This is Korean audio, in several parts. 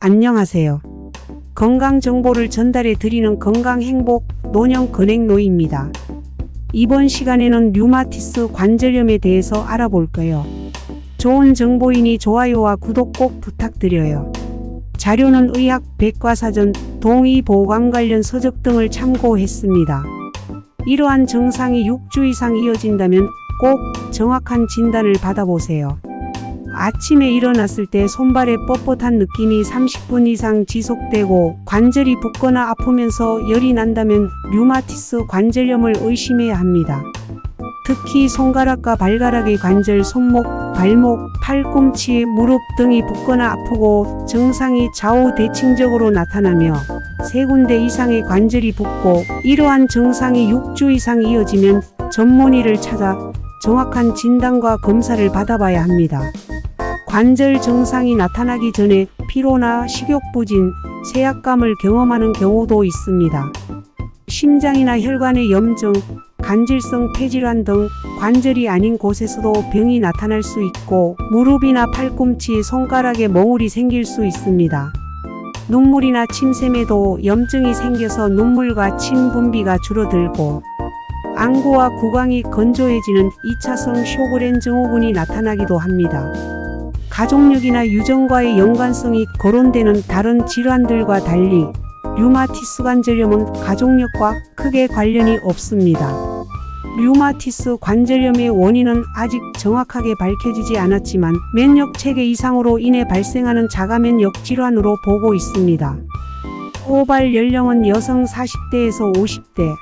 안녕하세요. 건강 정보를 전달해 드리는 건강행복 노년건행노입니다. 이번 시간에는 류마티스 관절염에 대해서 알아볼까요? 좋은 정보이니 좋아요와 구독 꼭 부탁드려요. 자료는 의학 백과사전, 동의보감 관련 서적 등을 참고했습니다. 이러한 증상이 6주 이상 이어진다면 꼭 정확한 진단을 받아보세요. 아침에 일어났을 때 손발에 뻣뻣한 느낌이 30분 이상 지속되고 관절이 붓거나 아프면서 열이 난다면 류마티스 관절염을 의심해야 합니다. 특히 손가락과 발가락의 관절, 손목, 발목, 팔꿈치, 무릎 등이 붓거나 아프고 증상이 좌우 대칭적으로 나타나며 3군데 이상의 관절이 붓고 이러한 증상이 6주 이상 이어지면 전문의를 찾아 정확한 진단과 검사를 받아봐야 합니다. 관절 증상이 나타나기 전에 피로나 식욕부진, 쇠약감을 경험하는 경우도 있습니다. 심장이나 혈관의 염증, 간질성 폐질환 등 관절이 아닌 곳에서도 병이 나타날 수 있고 무릎이나 팔꿈치, 손가락에 멍울이 생길 수 있습니다. 눈물이나 침샘에도 염증이 생겨서 눈물과 침 분비가 줄어들고 안구와 구강이 건조해지는 2차성 쇼그렌 증후군이 나타나기도 합니다. 가족력이나 유전과의 연관성이 거론되는 다른 질환들과 달리 류마티스 관절염은 가족력과 크게 관련이 없습니다. 류마티스 관절염의 원인은 아직 정확하게 밝혀지지 않았지만 면역 체계 이상으로 인해 발생하는 자가면역 질환으로 보고 있습니다. 고발 연령은 여성 40대에서 50대,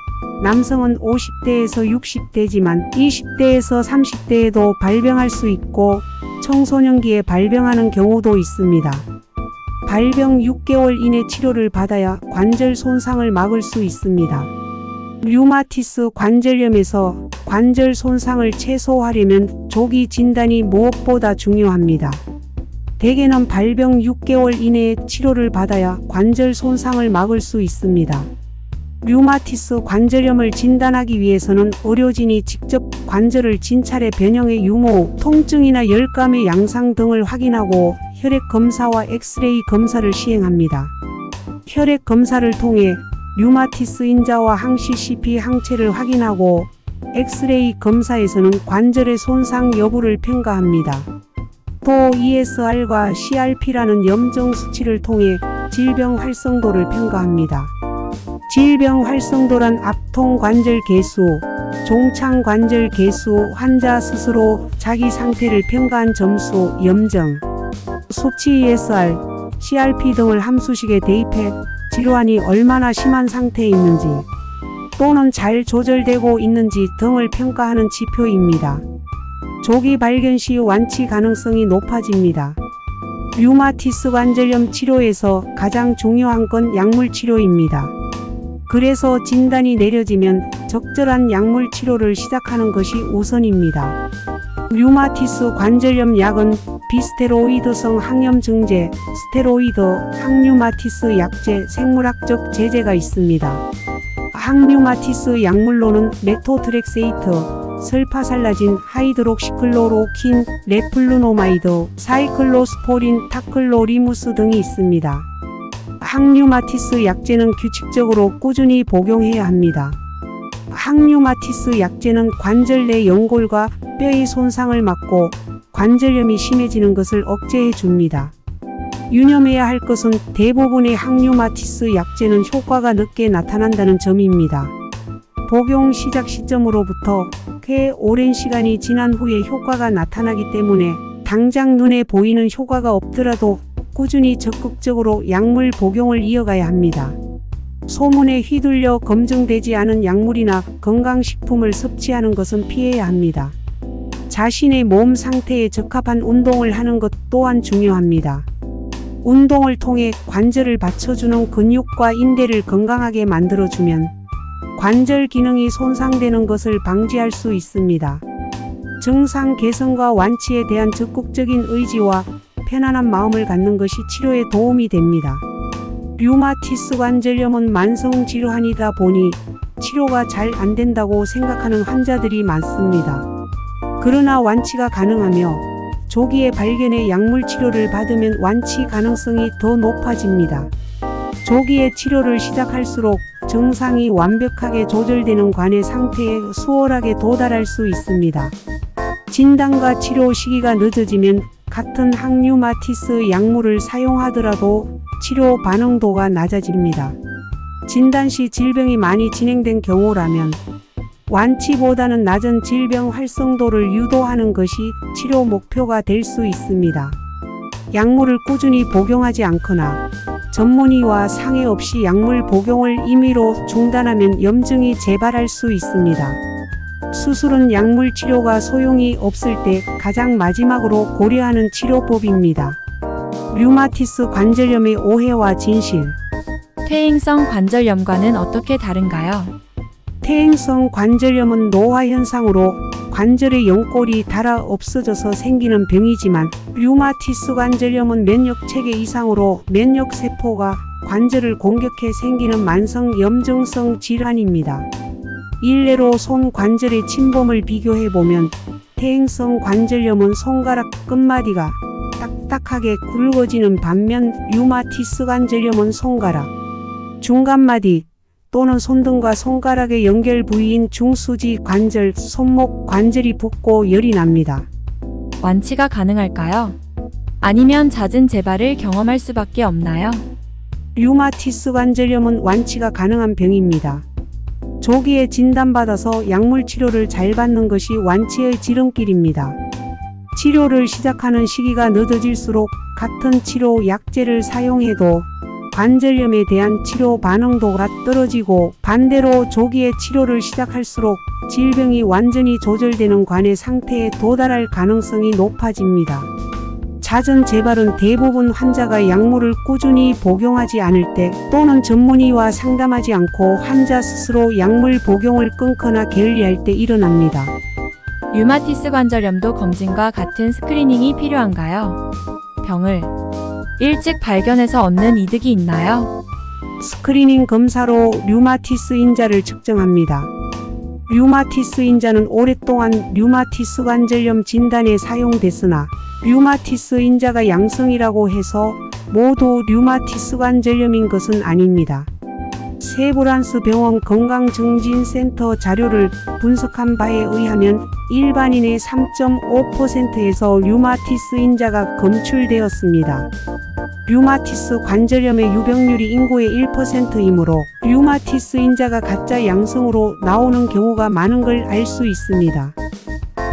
남성은 50대에서 60대지만 20대에서 30대에도 발병할 수 있고 청소년기에 발병하는 경우도 있습니다. 발병 6개월 이내 치료를 받아야 관절 손상을 막을 수 있습니다. 류마티스 관절염에서 관절 손상을 최소화하려면 조기 진단이 무엇보다 중요합니다. 대개는 발병 6개월 이내에 치료를 받아야 관절 손상을 막을 수 있습니다. 류마티스 관절염을 진단하기 위해서는 의료진이 직접 관절을 진찰해 변형의 유무, 통증이나 열감의 양상 등을 확인하고 혈액 검사와 엑스레이 검사를 시행합니다. 혈액 검사를 통해 류마티스 인자와 항시 CP 항체를 확인하고 엑스레이 검사에서는 관절의 손상 여부를 평가합니다. 또 ESR과 CRP라는 염증 수치를 통해 질병 활성도를 평가합니다. 질병 활성도란 압통 관절 개수, 종창 관절 개수, 환자 스스로 자기 상태를 평가한 점수, 염증, 수치 ESR, CRP 등을 함수식에 대입해 질환이 얼마나 심한 상태에 있는지 또는 잘 조절되고 있는지 등을 평가하는 지표입니다. 조기 발견 시 완치 가능성이 높아집니다. 류마티스 관절염 치료에서 가장 중요한 건 약물 치료입니다. 그래서 진단이 내려지면 적절한 약물 치료를 시작하는 것이 우선입니다. 류마티스 관절염 약은 비스테로이드성 항염증제, 스테로이드, 항류마티스 약제, 생물학적 제제가 있습니다. 항류마티스 약물로는 메토트렉세이트, 설파살라진, 하이드록시클로로킨, 레플루노마이드, 사이클로스포린, 타클로리무스 등이 있습니다. 항류마티스 약제는 규칙적으로 꾸준히 복용해야 합니다. 항류마티스 약제는 관절 내 연골과 뼈의 손상을 막고 관절염이 심해지는 것을 억제해 줍니다. 유념해야 할 것은 대부분의 항류마티스 약제는 효과가 늦게 나타난다는 점입니다. 복용 시작 시점으로부터 꽤 오랜 시간이 지난 후에 효과가 나타나기 때문에 당장 눈에 보이는 효과가 없더라도 꾸준히 적극적으로 약물 복용을 이어가야 합니다. 소문에 휘둘려 검증되지 않은 약물이나 건강식품을 섭취하는 것은 피해야 합니다. 자신의 몸 상태에 적합한 운동을 하는 것 또한 중요합니다. 운동을 통해 관절을 받쳐주는 근육과 인대를 건강하게 만들어주면 관절 기능이 손상되는 것을 방지할 수 있습니다. 증상 개선과 완치에 대한 적극적인 의지와 편안한 마음을 갖는 것이 치료에 도움이 됩니다. 류마티스 관절염은 만성 질환이다 보니 치료가 잘 안 된다고 생각하는 환자들이 많습니다. 그러나 완치가 가능하며 조기에 발견해 약물 치료를 받으면 완치 가능성이 더 높아집니다. 조기에 치료를 시작할수록 증상이 완벽하게 조절되는 관의 상태에 수월하게 도달할 수 있습니다. 진단과 치료 시기가 늦어지면 같은 항류마티스 약물을 사용하더라도 치료 반응도가 낮아집니다. 진단 시 질병이 많이 진행된 경우라면 완치보다는 낮은 질병 활성도를 유도하는 것이 치료 목표가 될 수 있습니다. 약물을 꾸준히 복용하지 않거나 전문의와 상의 없이 약물 복용을 임의로 중단하면 염증이 재발할 수 있습니다. 수술은 약물 치료가 소용이 없을 때 가장 마지막으로 고려하는 치료법입니다. 류마티스 관절염의 오해와 진실. 퇴행성 관절염과는 어떻게 다른가요? 퇴행성 관절염은 노화 현상으로 관절의 연골이 닳아 없어져서 생기는 병이지만 류마티스 관절염은 면역 체계 이상으로 면역 세포가 관절을 공격해 생기는 만성 염증성 질환입니다. 일례로 손 관절의 침범을 비교해 보면 퇴행성 관절염은 손가락 끝마디가 딱딱하게 굵어지는 반면 류마티스 관절염은 손가락 중간마디 또는 손등과 손가락의 연결 부위인 중수지 관절, 손목 관절이 붓고 열이 납니다. 완치가 가능할까요? 아니면 잦은 재발을 경험할 수밖에 없나요? 류마티스 관절염은 완치가 가능한 병입니다. 조기에 진단받아서 약물 치료를 잘 받는 것이 완치의 지름길입니다. 치료를 시작하는 시기가 늦어질수록 같은 치료 약제를 사용해도 관절염에 대한 치료 반응도가 떨어지고 반대로 조기에 치료를 시작할수록 질병이 완전히 조절되는 관의 상태에 도달할 가능성이 높아집니다. 잦은 재발은 대부분 환자가 약물을 꾸준히 복용하지 않을 때 또는 전문의와 상담하지 않고 환자 스스로 약물 복용을 끊거나 게을리할 때 일어납니다. 류마티스 관절염도 검진과 같은 스크리닝이 필요한가요? 병을 일찍 발견해서 얻는 이득이 있나요? 스크리닝 검사로 류마티스 인자를 측정합니다. 류마티스 인자는 오랫동안 류마티스 관절염 진단에 사용됐으나 류마티스 인자가 양성이라고 해서 모두 류마티스 관절염인 것은 아닙니다. 세브란스 병원 건강증진센터 자료를 분석한 바에 의하면 일반인의 3.5%에서 류마티스 인자가 검출되었습니다. 류마티스 관절염의 유병률이 인구의 1%이므로 류마티스 인자가 가짜 양성으로 나오는 경우가 많은 걸 알 수 있습니다.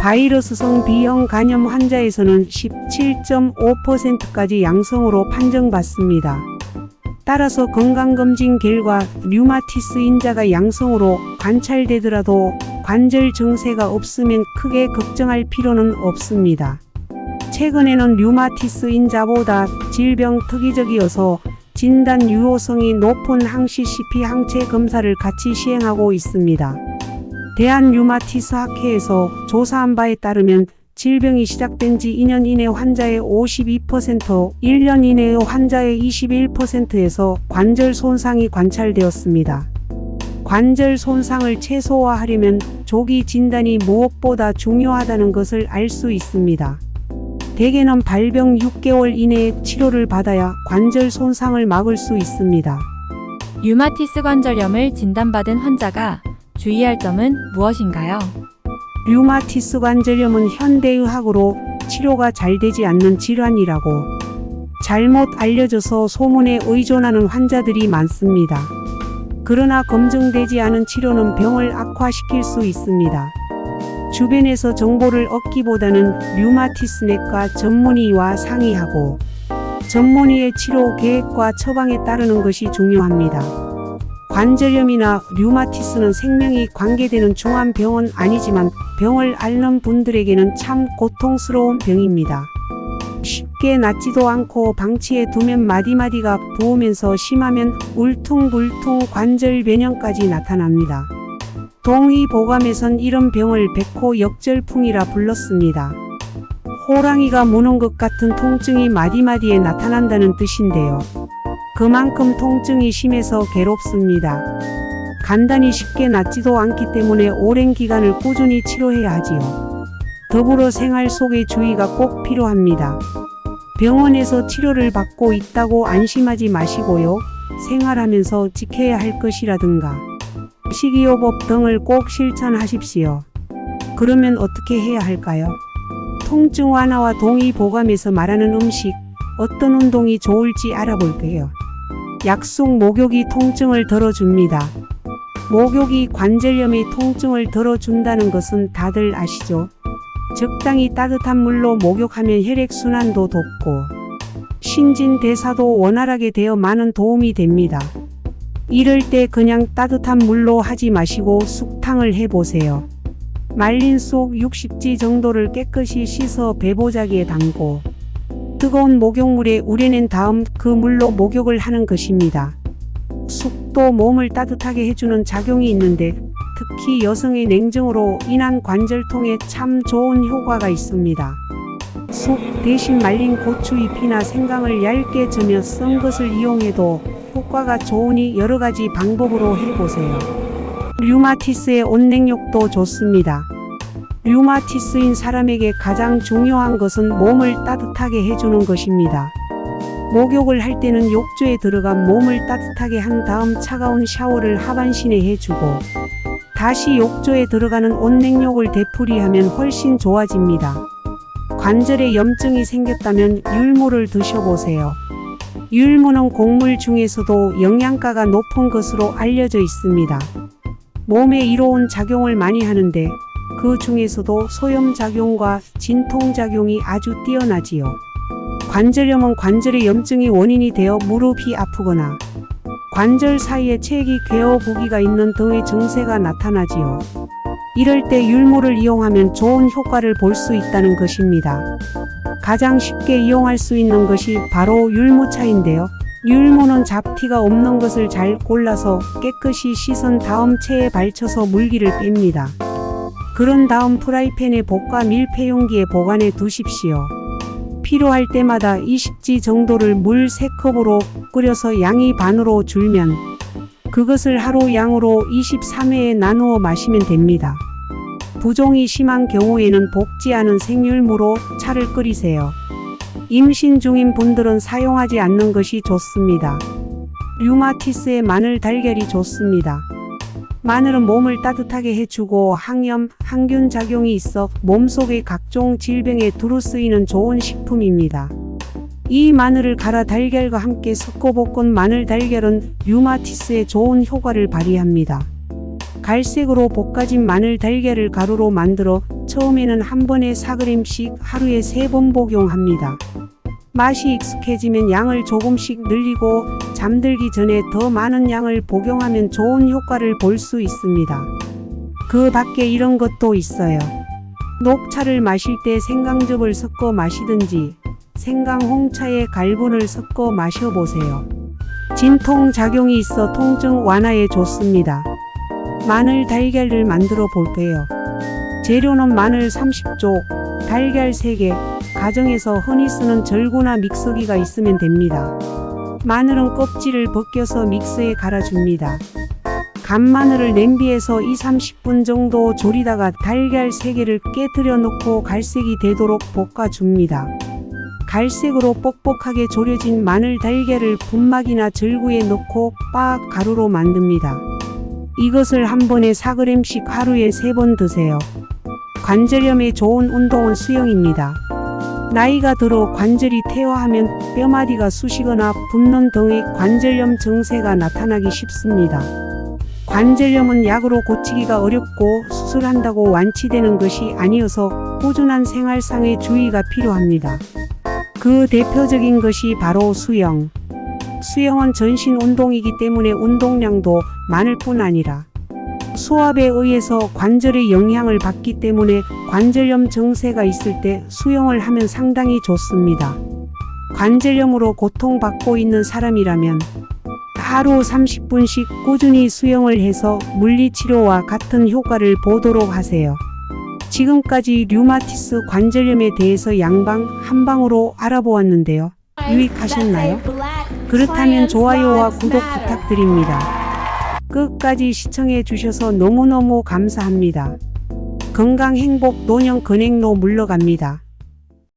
바이러스성 B형 간염 환자에서는 17.5%까지 양성으로 판정받습니다. 따라서 건강검진 결과 류마티스 인자가 양성으로 관찰되더라도 관절 증세가 없으면 크게 걱정할 필요는 없습니다. 최근에는 류마티스 인자보다 질병 특이적이어서 진단 유효성이 높은 항CCP 항체 검사를 같이 시행하고 있습니다. 대한류마티스 학회에서 조사한 바에 따르면 질병이 시작된 지 2년 이내 환자의 52%, 1년 이내의 환자의 21%에서 관절 손상이 관찰되었습니다. 관절 손상을 최소화하려면 조기 진단이 무엇보다 중요하다는 것을 알 수 있습니다. 대개는 발병 6개월 이내에 치료를 받아야 관절 손상을 막을 수 있습니다. 류마티스 관절염을 진단받은 환자가 주의할 점은 무엇인가요? 류마티스 관절염은 현대의학으로 치료가 잘 되지 않는 질환이라고 잘못 알려져서 소문에 의존하는 환자들이 많습니다. 그러나 검증되지 않은 치료는 병을 악화시킬 수 있습니다. 주변에서 정보를 얻기보다는 류마티스 내과 전문의와 상의하고 전문의의 치료 계획과 처방에 따르는 것이 중요합니다. 관절염이나 류마티스는 생명이 관계되는 중한 병은 아니지만 병을 앓는 분들에게는 참 고통스러운 병입니다. 쉽게 낫지도 않고 방치해 두면 마디마디가 부으면서 심하면 울퉁불퉁 관절 변형까지 나타납니다. 동의보감에선 이런 병을 백호역절풍이라 불렀습니다. 호랑이가 무는 것 같은 통증이 마디마디에 나타난다는 뜻인데요. 그만큼 통증이 심해서 괴롭습니다. 간단히 쉽게 낫지도 않기 때문에 오랜 기간을 꾸준히 치료해야 하지요. 더불어 생활 속의 주의가 꼭 필요합니다. 병원에서 치료를 받고 있다고 안심하지 마시고요. 생활하면서 지켜야 할 것이라든가 식이요법 등을 꼭 실천하십시오. 그러면 어떻게 해야 할까요? 통증 완화와 동의보감에서 말하는 음식, 어떤 운동이 좋을지 알아볼게요. 약숙 목욕이 통증을 덜어줍니다. 목욕이 관절염의 통증을 덜어준다는 것은 다들 아시죠? 적당히 따뜻한 물로 목욕하면 혈액순환도 돕고 신진대사도 원활하게 되어 많은 도움이 됩니다. 이럴 때 그냥 따뜻한 물로 하지 마시고 쑥탕을 해보세요. 말린 쑥 60지 정도를 깨끗이 씻어 배보자기에 담고 뜨거운 목욕물에 우려낸 다음 그 물로 목욕을 하는 것입니다. 쑥도 몸을 따뜻하게 해주는 작용이 있는데 특히 여성의 냉증으로 인한 관절통에 참 좋은 효과가 있습니다. 쑥 대신 말린 고추잎이나 생강을 얇게 저며 썬 것을 이용해도 효과가 좋으니 여러가지 방법으로 해보세요. 류마티스의 온냉욕도 좋습니다. 류마티스인 사람에게 가장 중요한 것은 몸을 따뜻하게 해주는 것입니다. 목욕을 할 때는 욕조에 들어가 몸을 따뜻하게 한 다음 차가운 샤워를 하반신에 해주고 다시 욕조에 들어가는 온냉욕을 되풀이하면 훨씬 좋아집니다. 관절에 염증이 생겼다면 율무를 드셔보세요. 율무는 곡물 중에서도 영양가가 높은 것으로 알려져 있습니다. 몸에 이로운 작용을 많이 하는데 그 중에서도 소염작용과 진통작용이 아주 뛰어나지요. 관절염은 관절의 염증이 원인이 되어 무릎이 아프거나 관절 사이에 체액이 괴어 부기가 있는 등의 증세가 나타나지요. 이럴 때 율무를 이용하면 좋은 효과를 볼 수 있다는 것입니다. 가장 쉽게 이용할 수 있는 것이 바로 율무차인데요. 율무는 잡티가 없는 것을 잘 골라서 깨끗이 씻은 다음 체에 발쳐서 물기를 뺍니다. 그런 다음 프라이팬에 볶아 밀폐용기에 보관해 두십시오. 필요할 때마다 20지 정도를 물 3컵으로 끓여서 양이 반으로 줄면 그것을 하루 양으로 23회에 나누어 마시면 됩니다. 부종이 심한 경우에는 볶지 않은 생율무로 차를 끓이세요. 임신 중인 분들은 사용하지 않는 것이 좋습니다. 류마티스에 마늘 달걀이 좋습니다. 마늘은 몸을 따뜻하게 해주고 항염, 항균 작용이 있어 몸속의 각종 질병에 두루 쓰이는 좋은 식품입니다. 이 마늘을 갈아 달걀과 함께 섞어 볶은 마늘 달걀은 류마티스에 좋은 효과를 발휘합니다. 갈색으로 볶아진 마늘 달걀을 가루로 만들어 처음에는 한 번에 4g씩 하루에 3번 복용합니다. 맛이 익숙해지면 양을 조금씩 늘리고 잠들기 전에 더 많은 양을 복용하면 좋은 효과를 볼 수 있습니다. 그 밖에 이런 것도 있어요. 녹차를 마실 때 생강즙을 섞어 마시든지 생강 홍차에 갈분을 섞어 마셔보세요. 진통 작용이 있어 통증 완화에 좋습니다. 마늘 달걀을 만들어 볼게요. 재료는 마늘 30쪽, 달걀 3개, 가정에서 흔히 쓰는 절구나 믹서기가 있으면 됩니다. 마늘은 껍질을 벗겨서 믹서에 갈아줍니다. 간마늘을 냄비에서 2-30분 정도 졸이다가 달걀 3개를 깨트려 놓고 갈색이 되도록 볶아줍니다. 갈색으로 뻑뻑하게 졸여진 마늘 달걀을 분막이나 절구에 넣고 빻 가루로 만듭니다. 이것을 한 번에 4g씩 하루에 3번 드세요. 관절염에 좋은 운동은 수영입니다. 나이가 들어 관절이 퇴화하면 뼈마디가 쑤시거나 붓는 등의 관절염 증세가 나타나기 쉽습니다. 관절염은 약으로 고치기가 어렵고 수술한다고 완치되는 것이 아니어서 꾸준한 생활상의 주의가 필요합니다. 그 대표적인 것이 바로 수영. 수영은 전신 운동이기 때문에 운동량도 많을 뿐 아니라 수압에 의해서 관절의 영향을 받기 때문에 관절염 증세가 있을 때 수영을 하면 상당히 좋습니다. 관절염으로 고통받고 있는 사람이라면 하루 30분씩 꾸준히 수영을 해서 물리치료와 같은 효과를 보도록 하세요. 지금까지 류마티스 관절염에 대해서 양방 한방으로 알아보았는데요. 유익하셨나요? 그렇다면 좋아요와 구독 부탁드립니다. 끝까지 시청해 주셔서 너무너무 감사합니다. 건강 행복 노년 근행로 물러갑니다.